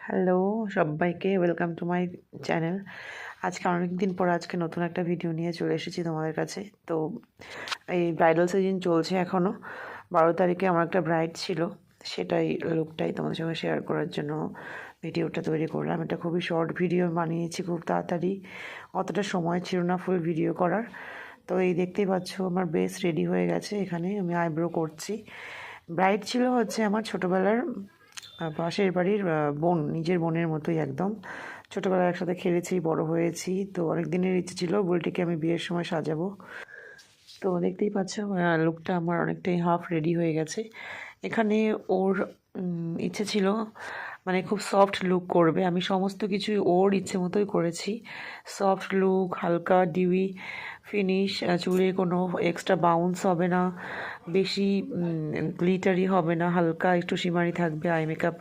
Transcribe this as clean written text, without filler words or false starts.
Hello সবাইকে welcome to my channel. আজকে অনেক দিন পর আজকে নতুন একটা ভিডিও নিয়ে চলে এসেছি তোমাদের কাছে। তো এই ব্রাইডাল সিজন চলছে এখনও। 12 তারিখে আমার একটা ব্রাইড ছিল, সেটাই লুকটাই তোমাদের সঙ্গে শেয়ার করার জন্য ভিডিওটা তৈরি করলাম। এটা খুবই শর্ট ভিডিও বানিয়েছি, খুব তাড়াতাড়ি, অতটা সময় ছিল না ফুল ভিডিও করার। তো এই দেখতেই পাচ্ছ আমার বেস রেডি হয়ে গেছে, এখানে আমি আইব্রো করছি। ব্রাইড ছিল হচ্ছে আমার ছোটোবেলার পাশের বাড়ির বোন, নিজের বোনের মতোই একদম। ছোটোবেলায় একসাথে খেলেছি, বড় হয়েছি। তো অনেক দিনের ইচ্ছে ছিল বুলটিকে আমি বিয়ের সময় সাজাবো। তো দেখতেই পাচ্ছ লুকটা আমার অনেকটাই হাফ রেডি হয়ে গেছে। এখানে ওর ইচ্ছে ছিল মানে খুব সফট লুক করবে, আমি সমস্ত কিছুই ওর ইচ্ছে মতোই করেছি। সফট লুক, হালকা ডিউই ফিনিশ, চুলে কোনো এক্সট্রা বাউন্স হবে না, বেশি গ্লিটারি হবে না, হালকা একটু শিমারি থাকবে, আই মেকআপ